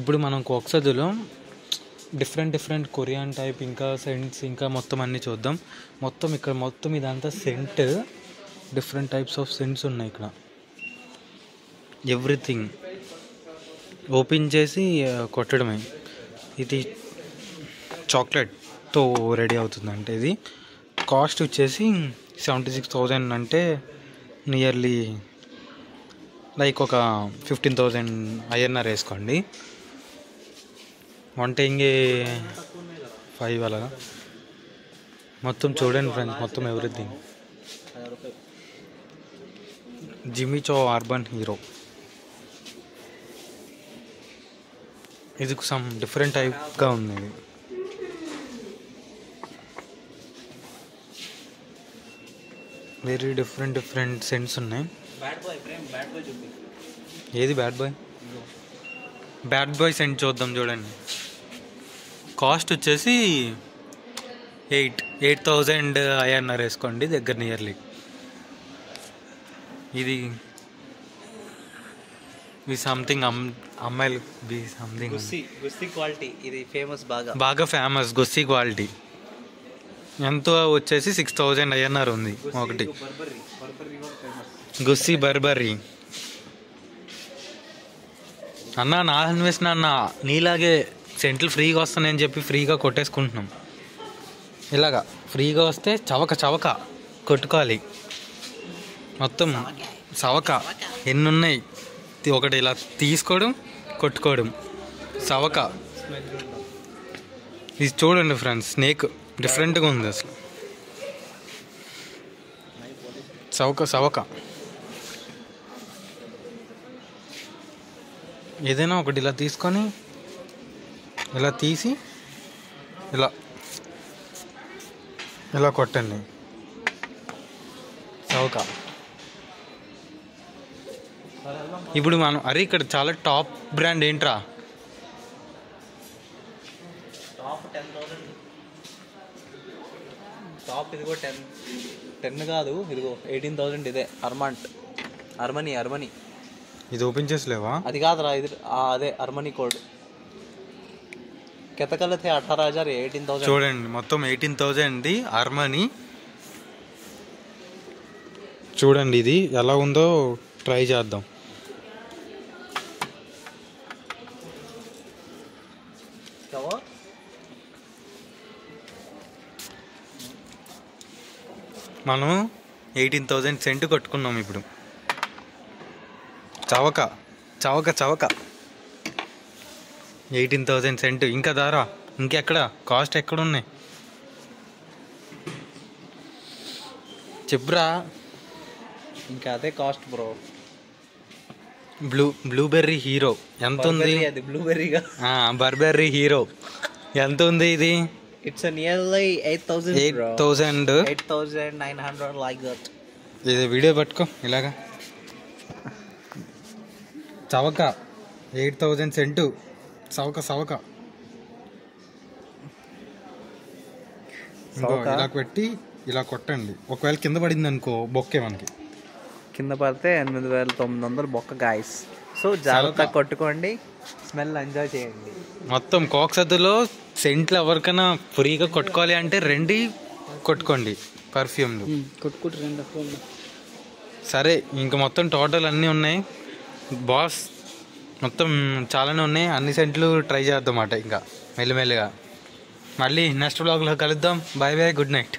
ఇప్పుడు మనం కోక్సదులో డిఫరెంట్ కొరియన్ టైప్ ఇంకా సెంట్స్ ఇంకా మొత్తం అన్నీ చూద్దాం. ఇక్కడ మొత్తం ఇదంతా scent, different types of scents ఉన్నాయి ఇక్కడ. ఎవ్రీథింగ్ ఓపెన్ చేసి కొట్టడమే. ఇది చాక్లెట్తో రెడీ అవుతుందంటే ఇది కాస్ట్ వచ్చేసి 76,000 అంటే నియర్లీ లైక్ ఒక 15,000 INR వేసుకోండి. వంటంగే 5 అలాగా. మొత్తం చూడండి ఫ్రెండ్స్, మొత్తం ఎవ్రీథింగ్. జిమ్మీ చో అర్బన్ హీరో. ఇది సమ్ డిఫరెంట్ టైప్గా ఉంది. వెరీ డిఫరెంట్ సెంట్స్ ఉన్నాయి. ఏది బ్యాడ్ బాయ్ సెంట్ చూద్దాం. చూడండి, కాస్ట్ వచ్చేసి 8,000 INR వేసుకోండి దగ్గర నియర్లీ. ఇది సంథింగ్ అమ్మాయిలు సంథింగ్ గుస్సీ క్వాలిటీ. ఇది బాగా ఫేమస్ గుస్సీ క్వాలిటీ. ఎంతో వచ్చేసి 6,000 INR ఉంది ఒకటి. గుస్సీ బర్బరీ అన్న, నా అన్వేషణ అన్న నీలాగే సెంట్లు ఫ్రీగా వస్తానని చెప్పి ఫ్రీగా కొట్టేసుకుంటున్నాం. ఇలాగా ఫ్రీగా వస్తే చవక కొట్టుకోవాలి. మొత్తం సవక ఎన్ని ఉన్నాయి, ఒకటి ఇలా తీసుకోవడం కొట్టుకోవడం సవక. ఇది చూడండి ఫ్రెండ్స్, స్నేక్ డిఫరెంట్గా ఉంది అసలు. సవక ఏదైనా ఒకటి ఇలా తీసుకొని ఇలా తీసి ఇలా కొట్టండి సవక. ఇప్పుడు మనం ఇక్కడ చాలా టాప్ బ్రాండ్ ఏంట్రా? టాప్ ఇదిగో 10 కాదు, ఇదిగో 18,000. ఇదే అర్మనీ. ఇది ఓపెన్ చేసలేవా? అది కాదురా, ఇది అదే అర్మనీ కోడ్. కెతకల్ 18,000, 18,000. చూడండి మొత్తం 18,000 అర్మనీ. చూడండి ఇది ఎలా ఉందో ట్రై చేద్దాం. మనం 18,000 సెంట్ కొట్టుకున్నాం ఇప్పుడు. చవక 18,000 సెంట్. ఇంకా దారా ఇంకెక్కడ కాస్ట్ ఎక్కడున్నాయి చెప్పురా. ఇంకా అదే కాస్ట్ బ్రో. బ్లూబెర్రీ హీరో ఎంత ఉంది? అది బ్లూబెర్రీగా బర్బెర్రీ హీరో ఎంత ఉంది ఇది? It's a nearly 8,000 bro. 8,900 like that. ఇది వీడియో పట్టుకో ఇలాగా. చవక 8,000 సెంటు సవక. ఇలా పెట్టి ఇలా కొట్టండి. ఒకవేళ కింద పడింది అనుకో బొక్కే. మనకి కింద పడితే 8,900 బొక్క గాయస్. సో జాగ్రత్త కొట్టుకోండి, స్మెల్ ఎంజాయ్ చేయండి. మొత్తం కోక్సదులో సెంట్లు ఎవరికైనా ఫ్రీగా కొట్టుకోవాలి అంటే రండి కొట్టుకోండి. పర్ఫ్యూమ్లు కొట్టుకుంటారు. సరే, ఇంక మొత్తం టోటల్ అన్నీ ఉన్నాయి బాస్. మొత్తం చాలానే ఉన్నాయి. అన్ని సెంట్లు ట్రై చేద్దాం అన్నమాట. ఇంకా మెల్లిమెల్లిగా మళ్ళీ నెక్స్ట్ బ్లాగ్లో కలుద్దాం. Bye good night.